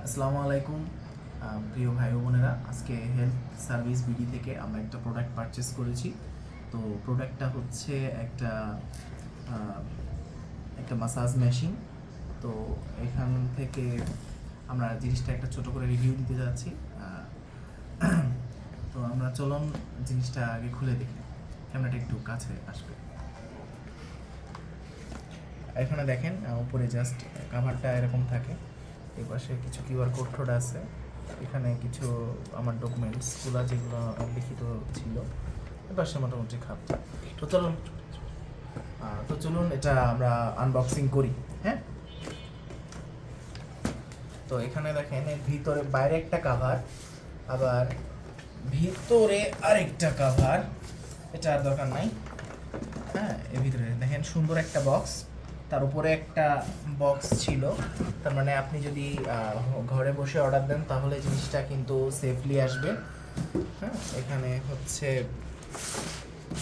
আসসালামু আলাইকুম প্রিয় ভাই ও বোনেরা। আজকে হেলথ সার্ভিস বিডি থেকে আমরা একটা প্রোডাক্ট পারচেস করেছি। তো প্রোডাক্টটা হচ্ছে একটা আহ, একটা মাসাজ মেশিন। তো এখান থেকে আমরা জিনিসটা একটা ছোট করে রিভিউ দিতে যাচ্ছি। তো আমরা চলুন জিনিসটা আগে খুলে দেখি। ক্যামেরাটা একটু কাছে আসবে। এখানে দেখেন উপরে জাস্ট কাভারটা এরকম থাকে, এই পাশে কিছু কিউআর কোড টোড আছে, এখানে কিছু আমার ডকুমেন্টসগুলো যেগুলো লিখিত ছিল, এ পাশে মোটামুটি খাপ। তো চলুন এটা আমরা আনবক্সিং করি। হ্যাঁ, তো এখানে দেখেন এর ভিতরে বাইরে একটা কাভার, আবার ভিতরে আরেকটা কাভার, এটা আর দরকার নাই। হ্যাঁ, এর ভিতরে দেখেন সুন্দর একটা বক্স, তার উপরে একটা বক্স ছিল। তার মানে আপনি যদি ঘরে বসে অর্ডার দেন তাহলে জিনিসটা কিন্তু সেফলি আসবে। হ্যাঁ, এখানে হচ্ছে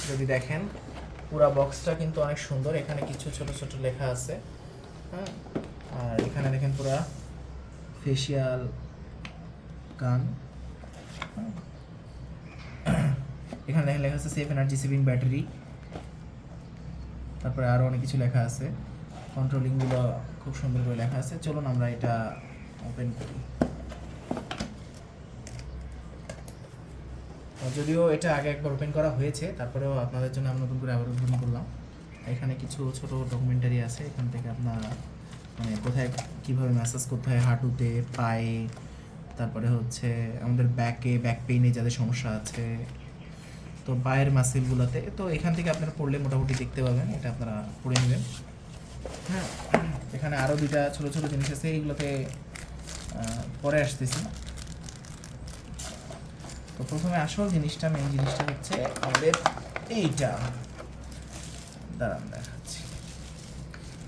যদি দেখেন পুরো বক্সটা কিন্তু অনেক সুন্দর, এখানে কিছু ছোট ছোট লেখা আছে। হ্যাঁ, আর এখানে দেখেন পুরা ফেশিয়াল গান। এখানে লেখা আছে সেফ এনার্জি সেভিং ব্যাটারি, তারপরে আরও অনেক কিছু লেখা আছে, কন্ট্রোলিংগুলো খুব সুন্দর করে লেখা আছে। চলুন আমরা এটা ওপেন করি। যদিও এটা আগে একবার ওপেন করা হয়েছে, তারপরেও আপনাদের জন্য আমি নতুন করে আবার ওপেন করলাম। এখানে কিছু ছোট ডকুমেন্টারি আছে, এখান থেকে আপনার মানে কোথায় কীভাবে ম্যাসাজ করতে হয়, হাঁটুতে, পায়ে, তারপরে হচ্ছে আমাদের ব্যাক পেইনে যাদের সমস্যা আছে, তো পায়ের মাসেলগুলোতে। তো এখান থেকে আপনারা পড়লে মোটামুটি দেখতে পাবেন, এটা আপনারা পড়ে নেবেন। হ্যাঁ, এখানে আরও দুইটা ছোটো ছোটো জিনিস আছে, এইগুলোতে পরে আসতেছি। তো প্রথমে আসল জিনিসটা, মেইন জিনিসটা হচ্ছে আমাদের এইটা, দাঁড়ান দেখাচ্ছি।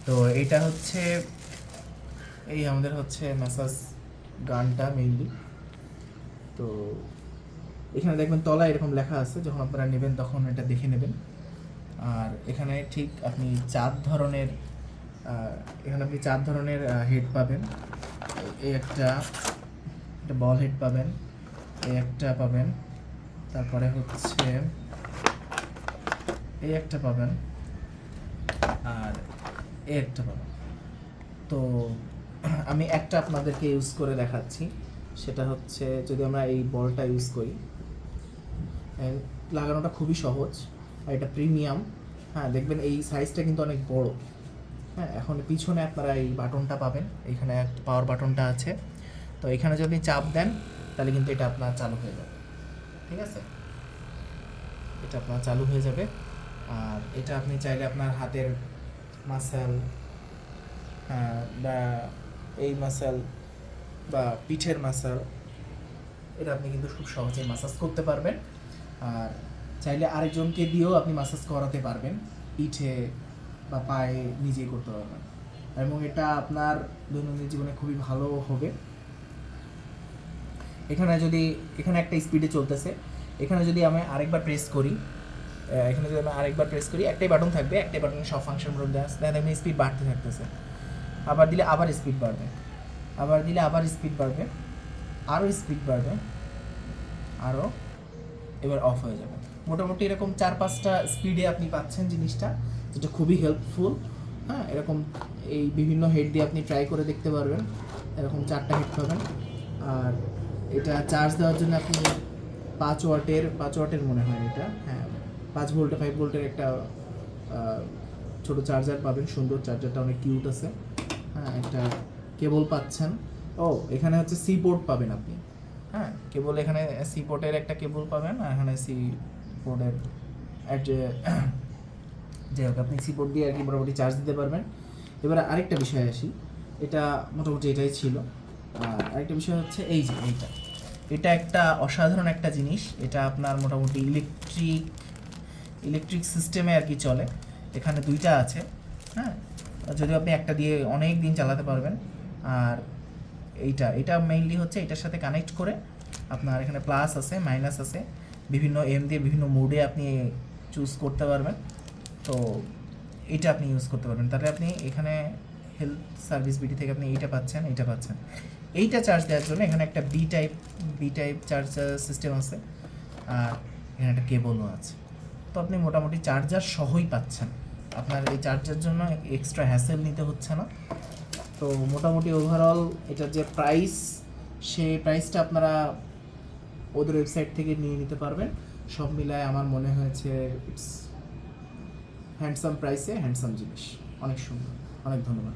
তো এইটা হচ্ছে এই আমাদের হচ্ছে ম্যাসাজ গানটা মেইনলি। তো এখানে দেখবেন তলায় এরকম লেখা আছে, যখন আপনারা নেবেন তখন এটা দেখে নেবেন। আর এখানে ঠিক আপনি চার ধরনের হেড পাবেন। এই একটা বল হেড পাবেন, এই একটা পাবেন, তারপরে হচ্ছে এই একটা পাবেন, আর এই একটা পাবেন। তো আমি একটা আপনাদেরকে ইউজ করে দেখাচ্ছি। সেটা হচ্ছে যদি আমরা এই বলটা ইউজ করি, লাগানোটা খুবই সহজ, আর এটা প্রিমিয়াম। হ্যাঁ, দেখবেন এই সাইজটা কিন্তু অনেক বড়। হ্যাঁ, এখন পিছনে আপনারা এই বাটনটা পাবেন, এখানে একটা পাওয়ার বাটনটা আছে। তো এখানে যদি চাপ দেন তাহলে কিন্তু এটা আপনার চালু হয়ে যাবে। ঠিক আছে, এটা আপনার চালু হয়ে যাবে। আর এটা আপনি চাইলে আপনার হাতের মাসেল বা এই মাসেল বা পিঠের মাসেল, এটা আপনি কিন্তু খুব সহজেই মাসাজ করতে পারবেন। আর চাইলে আরেকজনকে দিয়েও আপনি মাসাজ করাতে পারবেন, পিঠে বা পায়ে নিজেই করতে পারবেন, এবং এটা আপনার দৈনন্দিন জীবনে খুবই ভালো হবে। এখানে একটা স্পিডে চলতেছে, এখানে যদি আমি আরেকবার প্রেস করি, একটাই বাটন থাকবে, একটাই বাটনে সব ফাংশন মধ্যে আসবে, দেখবেন স্পিড বাড়তে থাকতেছে। আবার দিলে আবার স্পিড বাড়বে, আবার দিলে আবার স্পিড বাড়বে, আরও স্পিড বাড়বে, আরও, এবার অফ হয়ে যাবে। মোটামুটি এরকম 4-5টা স্পিডে আপনি পাচ্ছেন জিনিসটা, যেটা খুবই হেল্পফুল। হ্যাঁ, এরকম এই বিভিন্ন হেড দিয়ে আপনি ট্রাই করে দেখতে পারবেন, এরকম 4টা হেড পাবেন। আর এটা চার্জ দেওয়ার জন্য আপনি 5 ওয়াটের মনে হয় এটা, হ্যাঁ 5 ভোল্টের একটা ছোটো চার্জার পাবেন, সুন্দর চার্জারটা অনেক কিউট আছে। হ্যাঁ, একটা কেবল পাচ্ছেন। এখানে হচ্ছে সি পোর্ট পাবেন আপনি। হ্যাঁ, কেবল এখানে সি পোর্টের একটা কেবল পাবেন, আর এখানে সি পোর্টের যাই হোক, আপনি সি পোর্ট দিয়ে আর কি মোটামুটি চার্জ দিতে পারবেন। এবার আরেকটা বিষয় আসি, এটা মোটামুটি এটাই ছিল। আর আরেকটা বিষয় হচ্ছে এই যে এটা একটা অসাধারণ একটা জিনিস। এটা আপনার মোটামুটি ইলেকট্রিক সিস্টেমে আর কি চলে। এখানে দুইটা আছে। হ্যাঁ, যদিও আপনি একটা দিয়ে অনেক দিন চালাতে পারবেন। আর এটা মেইনলি হচ্ছে এটার সাথে কানেক্ট করে আপনার এখানে প্লাস আছে, মাইনাস আছে, বিভিন্ন দিয়ে বিভিন্ন মোডে আপনি চুজ করতে পারবেন। তো এটা আপনি ইউজ করতে পারবেন। তাহলে আপনি এখানে হেলথ সার্ভিস বিডি থেকে আপনি এইটা পাচ্ছেন, এইটা পাচ্ছেন। এইটা চার্জ দেওয়ার জন্য এখানে একটা বি টাইপ চার্জার সিস্টেম আছে, আর এখানে একটা কেবলও আছে। তো আপনি মোটামুটি চার্জার সহই পাচ্ছেন, আপনার এই চার্জার জন্য এক্সট্রা হ্যাসেল নিতে হচ্ছে না। তো মোটামুটি ওভারঅল এটার যে প্রাইস, সেই প্রাইসটা আপনারা ওদের ওয়েবসাইট থেকে নিয়ে নিতে পারবেন। সব মিলায় আমার মনে হয়েছে ইটস হ্যান্ডসাম প্রাইসে হ্যান্ডসাম জিনিস, অনেক সুন্দর। অনেক ধন্যবাদ।